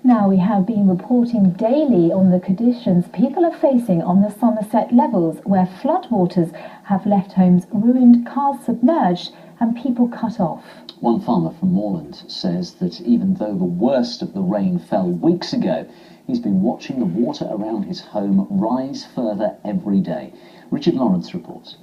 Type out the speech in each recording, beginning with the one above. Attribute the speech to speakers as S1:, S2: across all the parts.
S1: Now, we have been reporting daily on the conditions people are facing on the Somerset levels, where floodwaters have left homes ruined, cars submerged and people cut off.
S2: One farmer from Moorland says that even though the worst of the rain fell weeks ago, he's been watching the water around his home rise further every day. Richard Lawrence reports.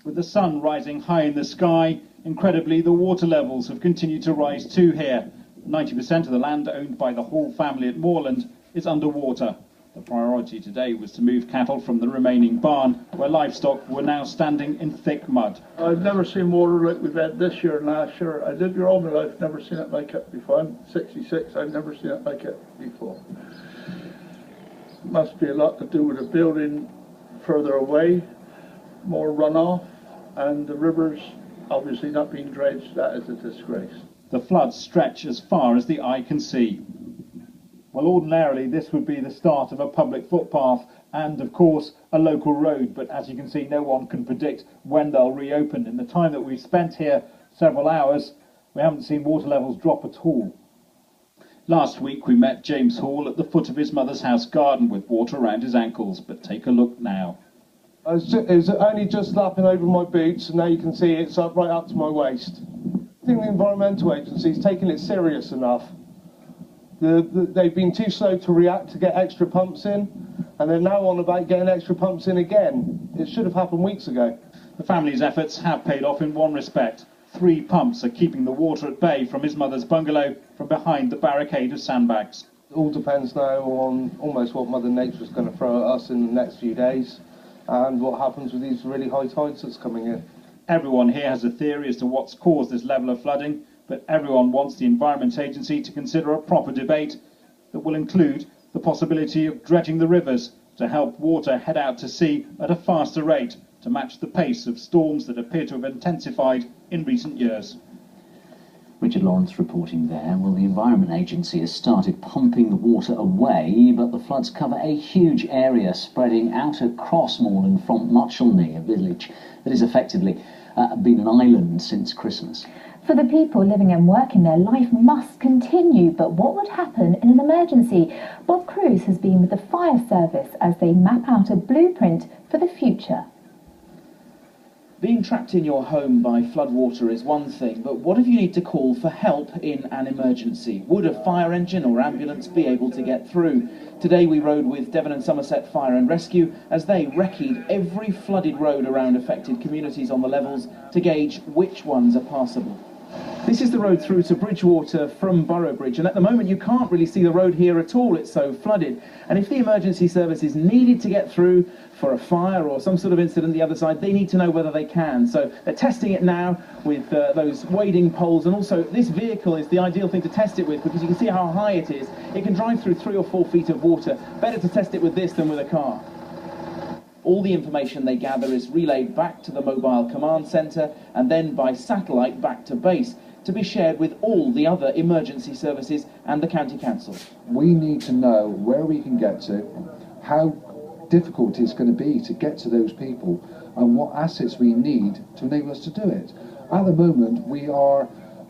S3: With the sun rising high in the sky, incredibly the water levels have continued to rise too here. 90% of the land owned by the Hall family at Moorland is underwater. The priority today was to move cattle from the remaining barn, where livestock were now standing in thick mud.
S4: I've never seen water like we've had this year and last year. I lived here all my life, never seen it like it before. I'm 66, I've never seen it like it before. It must be a lot to do with the building further away, more runoff, and the rivers obviously not being dredged. That is a disgrace.
S3: The floods stretch as far as the eye can see. Well, ordinarily this would be the start of a public footpath and, of course, a local road, but as you can see, no one can predict when they'll reopen. In the time that we've spent here, several hours, we haven't seen water levels drop at all. Last week we met James Hall at the foot of his mother's house garden with water around his ankles, but take a look now.
S5: It's only just lapping over my boots, and now you can see it's up right up to my waist. I think the Environmental Agency's taking it serious enough. They've been too slow to react to get extra pumps in, and they're now on about getting extra pumps in again. It should have happened weeks ago.
S3: The family's efforts have paid off in one respect. 3 pumps are keeping the water at bay from his mother's bungalow from behind the barricade of sandbags.
S5: It all depends now on almost what Mother Nature's going to throw at us in the next few days, and what happens with these really high tides that's coming in.
S3: Everyone here has a theory as to what's caused this level of flooding, but everyone wants the Environment Agency to consider a proper debate that will include the possibility of dredging the rivers to help water head out to sea at a faster rate to match the pace of storms that appear to have intensified in recent years.
S2: Richard Lawrence reporting there. Well, the Environment Agency has started pumping the water away, but the floods cover a huge area spreading out across Moorland from Muchelney, a village that has effectively been an island since Christmas.
S1: For the people living and working there, life must continue, but what would happen in an emergency? Bob Cruz has been with the fire service as they map out a blueprint for the future.
S6: Being trapped in your home by floodwater is one thing, but what if you need to call for help in an emergency? Would a fire engine or ambulance be able to get through? Today we rode with Devon and Somerset Fire and Rescue as they recce'd every flooded road around affected communities on the levels to gauge which ones are passable. This is the road through to Bridgewater from Boroughbridge, and at the moment you can't really see the road here at all, it's so flooded. And if the emergency services needed to get through for a fire or some sort of incident the other side, they need to know whether they can. So they're testing it now with those wading poles, and also this vehicle is the ideal thing to test it with because you can see how high it is. It can drive through 3 or 4 feet of water. Better to test it with this than with a car. All the information they gather is relayed back to the mobile command centre and then by satellite back to base to be shared with all the other emergency services and the county council.
S7: We need to know where we can get to, how difficult it's going to be to get to those people, and what assets we need to enable us to do it. At the moment, we are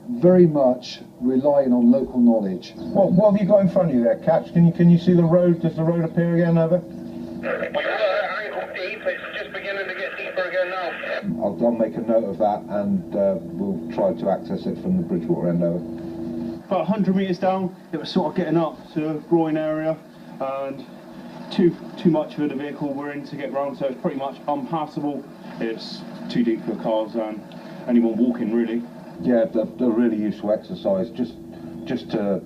S7: very much relying on local knowledge.
S5: What have you got in front of you there, Catch? Can you see the road? Does the road appear again, over?
S8: It's just beginning to get deeper again now.
S7: I'll make a note of that, and we'll try to access it from the Bridgewater end over.
S9: About 100 metres down, it was sort of getting up to a groin area, and too much for the vehicle we're in to get round, so it's pretty much unpassable. It's too deep for cars and anyone walking, really.
S7: Yeah, they're really useful exercise, just to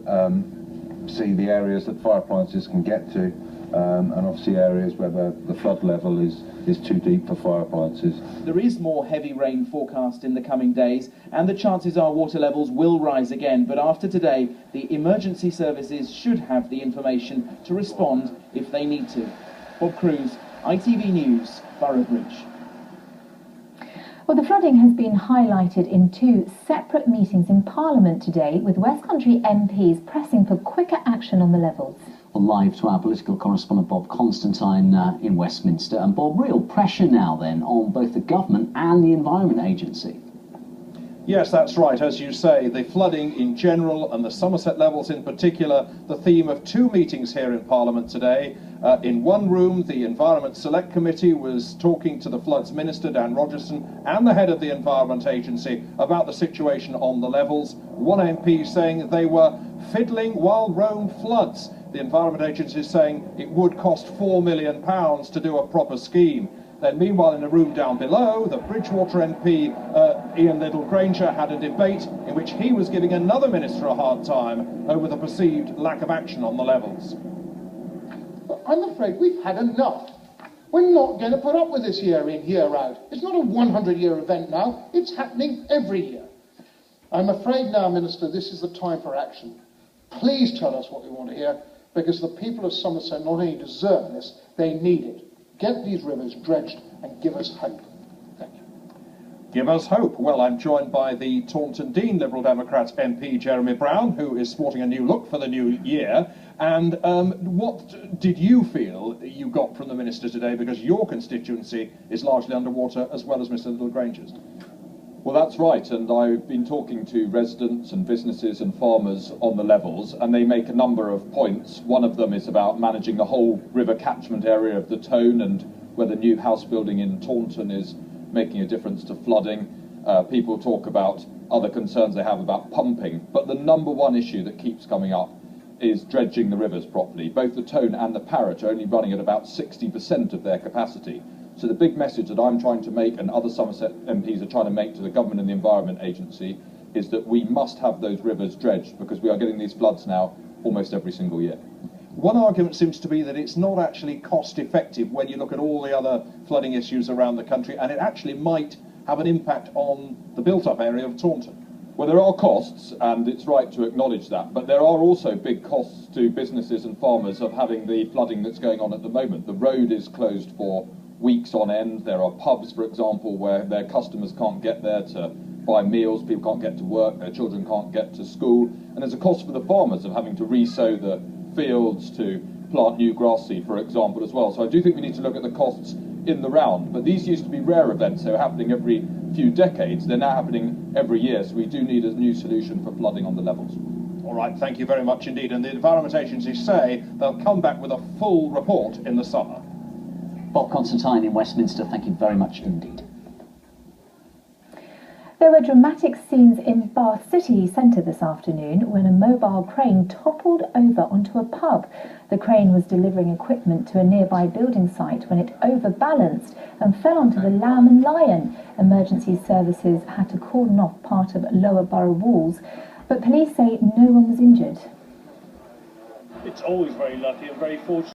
S7: see the areas that fire appliances can get to. And obviously areas where the flood level is too deep for fire appliances.
S6: There is more heavy rain forecast in the coming days, and the chances are water levels will rise again, but after today the emergency services should have the information to respond if they need to. Bob Cruz, ITV News, Boroughbridge.
S1: Well, the flooding has been highlighted in 2 separate meetings in Parliament today, with West Country MPs pressing for quicker action on the levels.
S2: Live to our political correspondent Bob Constantine in Westminster. And Bob, real pressure now then on both the government and the Environment Agency.
S10: Yes, that's right. As you say, the flooding in general and the Somerset levels in particular, the theme of two meetings here in Parliament today. In one room, the Environment Select Committee was talking to the Floods Minister, Dan Rogerson, and the head of the Environment Agency about the situation on the levels. One MP saying they were fiddling while Rome floods. The Environment Agency is saying it would cost £4 million to do a proper scheme. Then meanwhile, in a room down below, the Bridgewater MP, Ian Liddell-Granger, had a debate in which he was giving another minister a hard time over the perceived lack of action on the levels.
S11: But I'm afraid we've had enough. We're not going to put up with this year in, year out. It's not a 100-year event now. It's happening every year. I'm afraid now, Minister, this is the time for action. Please tell us what we want to hear, because the people of Somerset not only deserve this, they need it. Get these rivers dredged and give us hope. Thank you.
S10: Give us hope. Well, I'm joined by the Taunton Deane Liberal Democrat MP Jeremy Brown, who is sporting a new look for the new year. And what did you feel you got from the Minister today, because your constituency is largely underwater as well as Mr Liddell-Granger's?
S12: Well, that's right, and I've been talking to residents and businesses and farmers on the levels, and they make a number of points. One of them is about managing the whole river catchment area of the Tone and whether new house building in Taunton is making a difference to flooding. People talk about other concerns they have about pumping, but the number one issue that keeps coming up is dredging the rivers properly. Both the Tone and the Parrett are only running at about 60% of their capacity. So the big message that I'm trying to make, and other Somerset MPs are trying to make to the government and the Environment Agency, is that we must have those rivers dredged, because we are getting these floods now almost every single year.
S10: One argument seems to be that it's not actually cost effective when you look at all the other flooding issues around the country, and it actually might have an impact on the built-up area of Taunton.
S12: Well, there are costs, and it's right to acknowledge that, but there are also big costs to businesses and farmers of having the flooding that's going on at the moment. The road is closed for weeks on end. There are pubs, for example, where their customers can't get there to buy meals, people can't get to work, their children can't get to school, and there's a cost for the farmers of having to re-sow the fields, to plant new grass seed, for example, as well. So I do think we need to look at the costs in the round, but these used to be rare events. They were happening every few decades. They're now happening every year, so we do need a new solution for flooding on the levels.
S10: All right, thank you very much indeed. And the Environment Agencies say they'll come back with a full report in the summer.
S2: Bob Constantine in Westminster, thank you very much indeed.
S1: There were dramatic scenes in Bath City Centre this afternoon when a mobile crane toppled over onto a pub. The crane was delivering equipment to a nearby building site when it overbalanced and fell onto the Lamb and Lion. Emergency services had to cordon off part of Lower Borough walls, but police say no one was injured.
S9: It's always very lucky and very fortunate.